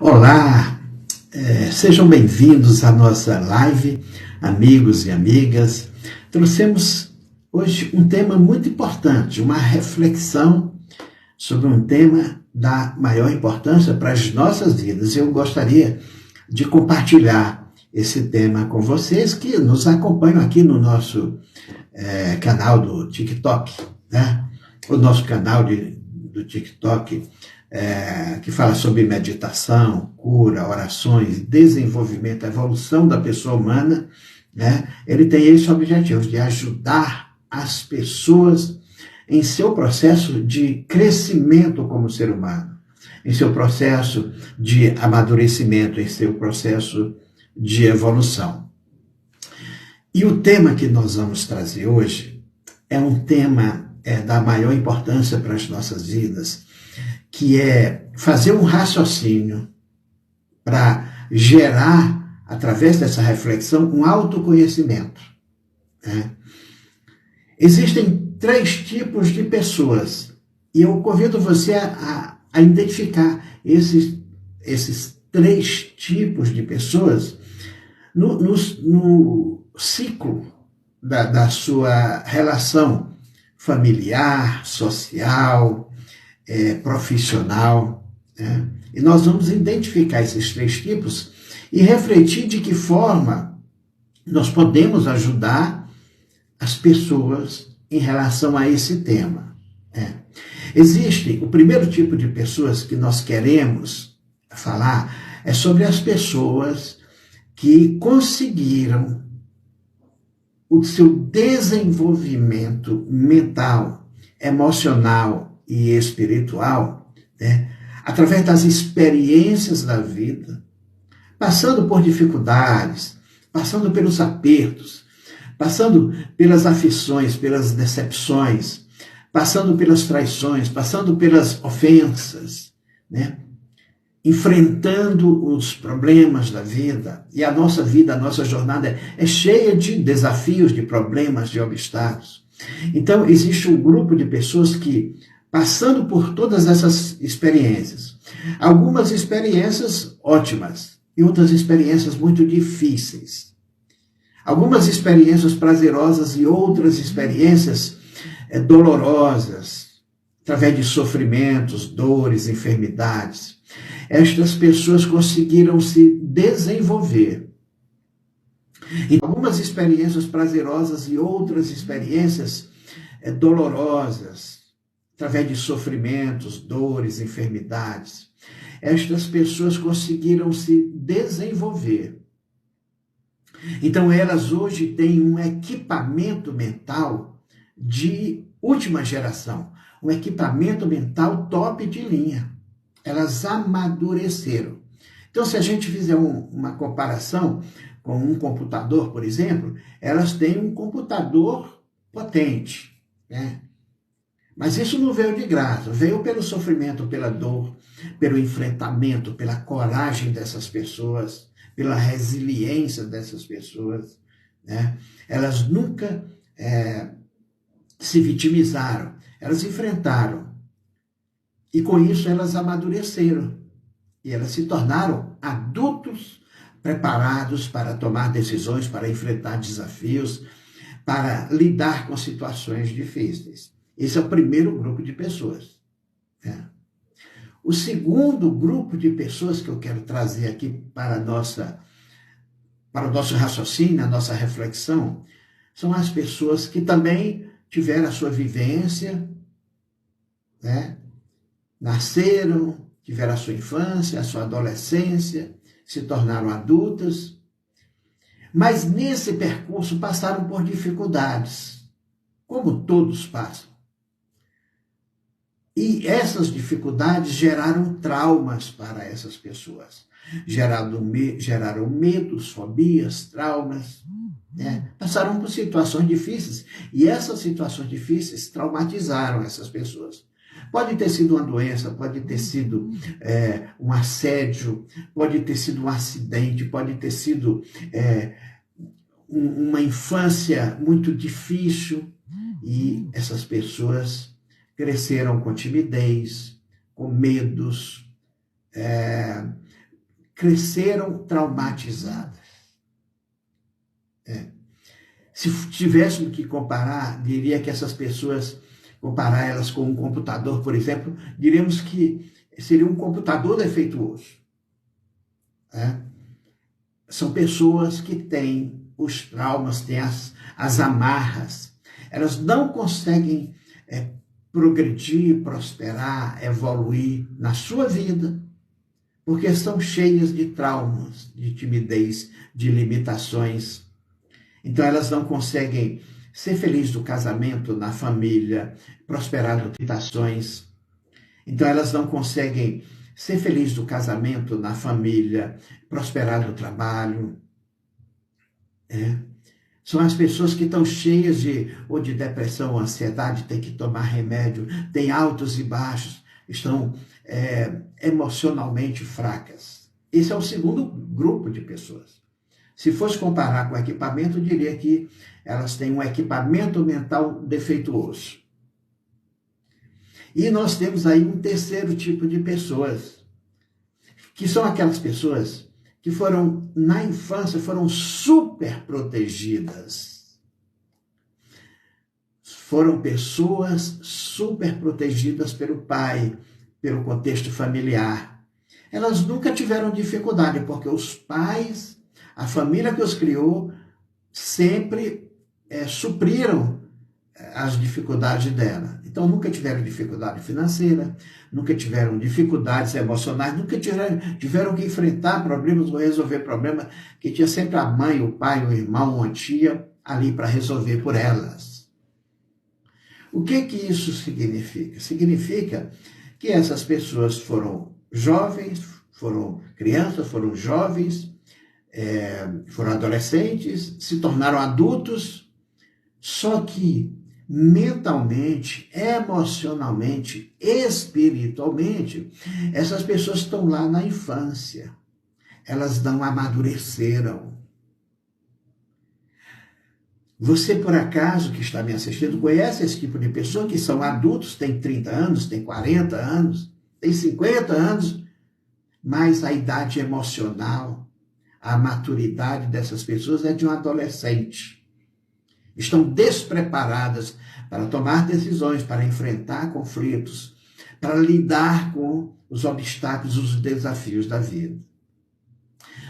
Olá, sejam bem-vindos à nossa live, amigos e amigas. Trouxemos hoje um tema muito importante, uma reflexão sobre um tema da maior importância para as nossas vidas. Eu gostaria de compartilhar esse tema com vocês que nos acompanham aqui no nosso canal do TikTok, né? O nosso canal do TikTok, que fala sobre meditação, cura, orações, desenvolvimento, evolução da pessoa humana, né? Ele tem esse objetivo de ajudar as pessoas em seu processo de crescimento como ser humano, em seu processo de amadurecimento, em seu processo de evolução. E o tema que nós vamos trazer hoje é um tema da maior importância para as nossas vidas, que é fazer um raciocínio para gerar, através dessa reflexão, um autoconhecimento, né? Existem 3 tipos de pessoas, e eu convido você a identificar esses 3 tipos de pessoas no ciclo da sua relação familiar, social, profissional, né? E nós vamos identificar esses 3 tipos e refletir de que forma nós podemos ajudar as pessoas em relação a esse tema. Existe o primeiro tipo de pessoas que nós queremos falar, é sobre as pessoas que conseguiram o seu desenvolvimento mental, emocional e espiritual, né, através das experiências da vida, passando por dificuldades, passando pelos apertos, passando pelas aflições, pelas decepções, passando pelas traições, passando pelas ofensas, né, enfrentando os problemas da vida. E a nossa vida, a nossa jornada é cheia de desafios, de problemas, de obstáculos. Então, existe um grupo de pessoas que, passando por todas essas experiências, algumas experiências ótimas e outras experiências muito difíceis, algumas experiências prazerosas e outras experiências dolorosas, através de sofrimentos, dores, enfermidades. Estas pessoas conseguiram se desenvolver. E algumas experiências prazerosas e outras experiências dolorosas, através de sofrimentos, dores, enfermidades. Estas pessoas conseguiram se desenvolver. Então, elas hoje têm um equipamento mental de última geração, um equipamento mental top de linha. Elas amadureceram. Então, se a gente fizer uma comparação com um computador, por exemplo, elas têm um computador potente, né? Mas isso não veio de graça, veio pelo sofrimento, pela dor, pelo enfrentamento, pela coragem dessas pessoas, pela resiliência dessas pessoas, né? Elas nunca se vitimizaram, elas enfrentaram. E com isso elas amadureceram. E elas se tornaram adultos preparados para tomar decisões, para enfrentar desafios, para lidar com situações difíceis. Esse é o primeiro grupo de pessoas, né? O segundo grupo de pessoas que eu quero trazer aqui para o nosso raciocínio, a nossa reflexão, são as pessoas que também tiveram a sua vivência, né? Nasceram, tiveram a sua infância, a sua adolescência, se tornaram adultas, mas nesse percurso passaram por dificuldades, como todos passam. E essas dificuldades geraram traumas para essas pessoas, geraram medos, fobias, traumas, né? Passaram por situações difíceis, e essas situações difíceis traumatizaram essas pessoas. Pode ter sido uma doença, pode ter sido um assédio, pode ter sido um acidente, pode ter sido uma infância muito difícil, e essas pessoas cresceram com timidez, com medos, cresceram traumatizadas. Se tivéssemos que comparar, diria que essas pessoas, comparar elas com um computador, por exemplo, diríamos que seria um computador defeituoso. São pessoas que têm os traumas, têm as amarras. Elas não conseguem progredir, prosperar, evoluir na sua vida, porque estão cheias de traumas, de timidez, de limitações. Então elas não conseguem ser felizes no casamento, na família, prosperar nas limitações. Então elas não conseguem ser felizes no casamento, na família, prosperar no trabalho. São as pessoas que estão cheias de depressão, ou ansiedade, têm que tomar remédio, têm altos e baixos, estão emocionalmente fracas. Esse é o segundo grupo de pessoas. Se fosse comparar com equipamento, eu diria que elas têm um equipamento mental defeituoso. E nós temos aí um terceiro tipo de pessoas, que são aquelas pessoas que foram, na infância, foram super protegidas. Foram pessoas super protegidas pelo pai, pelo contexto familiar. Elas nunca tiveram dificuldade, porque os pais, a família que os criou, sempre supriram as dificuldades dela. Então, nunca tiveram dificuldade financeira, nunca tiveram dificuldades emocionais, nunca tiveram que enfrentar problemas ou resolver problemas, que tinha sempre a mãe, o pai, o irmão, a tia ali para resolver por elas. O que isso significa? Significa que essas pessoas foram jovens, foram crianças, foram jovens, foram adolescentes, se tornaram adultos, só que mentalmente, emocionalmente, espiritualmente, essas pessoas estão lá na infância. Elas não amadureceram. Você, por acaso, que está me assistindo, conhece esse tipo de pessoa que são adultos, tem 30 anos, tem 40 anos, tem 50 anos, mas a idade emocional, a maturidade dessas pessoas é de um adolescente. Estão despreparadas para tomar decisões, para enfrentar conflitos, para lidar com os obstáculos, os desafios da vida.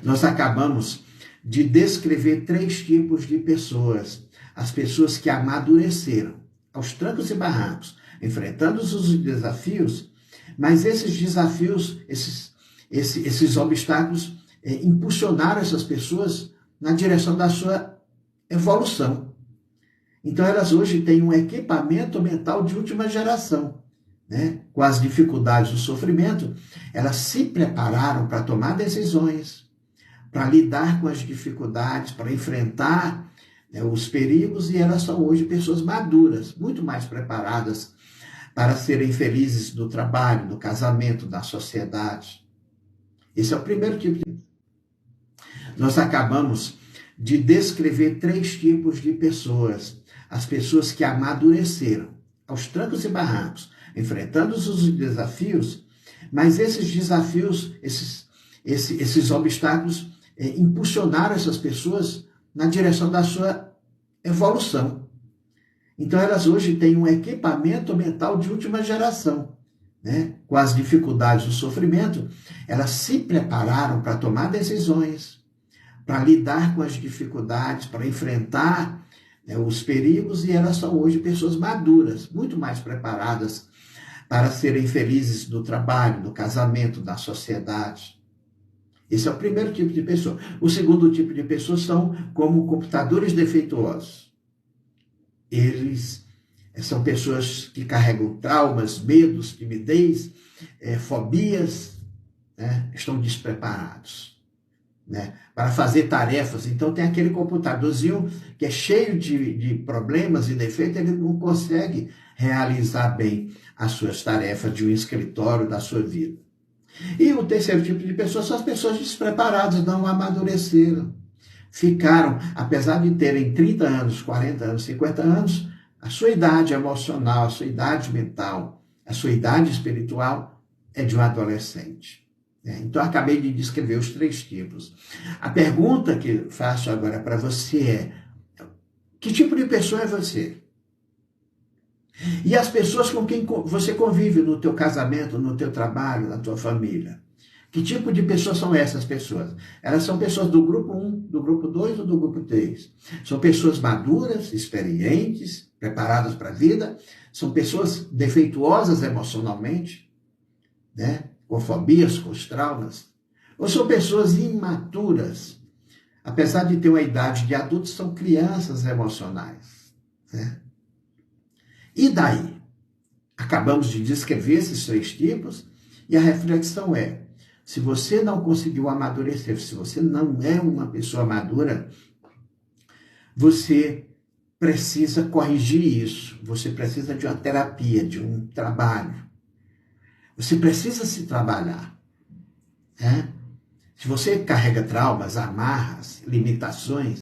Nós acabamos de descrever 3 tipos de pessoas. As pessoas que amadureceram, aos trancos e barrancos, enfrentando os desafios, mas esses desafios, esses obstáculos, impulsionaram essas pessoas na direção da sua evolução. Então, elas hoje têm um equipamento mental de última geração, Com as dificuldades do sofrimento, elas se prepararam para tomar decisões, para lidar com as dificuldades, para enfrentar os perigos, e elas são hoje pessoas maduras, muito mais preparadas para serem felizes no trabalho, no casamento, na sociedade. Esse é o primeiro tipo de... Nós acabamos de descrever 3 tipos de pessoas. As pessoas que amadureceram, aos trancos e barrancos, enfrentando os desafios, mas esses desafios, esses obstáculos, impulsionaram essas pessoas na direção da sua evolução. Então, elas hoje têm um equipamento mental de última geração, Com as dificuldades do sofrimento, elas se prepararam para tomar decisões, para lidar com as dificuldades, para enfrentar os perigos, e elas são hoje pessoas maduras, muito mais preparadas para serem felizes no trabalho, no casamento, na sociedade. Esse é o primeiro tipo de pessoa. O segundo tipo de pessoas são como computadores defeituosos. Eles são pessoas que carregam traumas, medos, timidez, fobias, estão despreparados. Para fazer tarefas. Então tem aquele computadorzinho que é cheio de problemas e defeitos, ele não consegue realizar bem as suas tarefas de um escritório da sua vida. E o terceiro tipo de pessoas são as pessoas despreparadas, não amadureceram. Ficaram, apesar de terem 30 anos, 40 anos, 50 anos, a sua idade emocional, a sua idade mental, a sua idade espiritual é de um adolescente. né? Então, acabei de descrever os 3 tipos. A pergunta que faço agora para você é: que tipo de pessoa é você? E as pessoas com quem você convive no teu casamento, no teu trabalho, na tua família? Que tipo de pessoas são essas pessoas? Elas são pessoas do grupo 1, do grupo 2 ou do grupo 3? São pessoas maduras, experientes, preparadas para a vida? São pessoas defeituosas emocionalmente, né? Com fobias, com os traumas? Ou são pessoas imaturas? Apesar de ter uma idade de adultos, são crianças emocionais, né? E daí? Acabamos de descrever esses 3 tipos e a reflexão é: se você não conseguiu amadurecer, se você não é uma pessoa madura, você precisa corrigir isso. Você precisa de uma terapia, de um trabalho. Você precisa se trabalhar, né? Se você carrega traumas, amarras, limitações,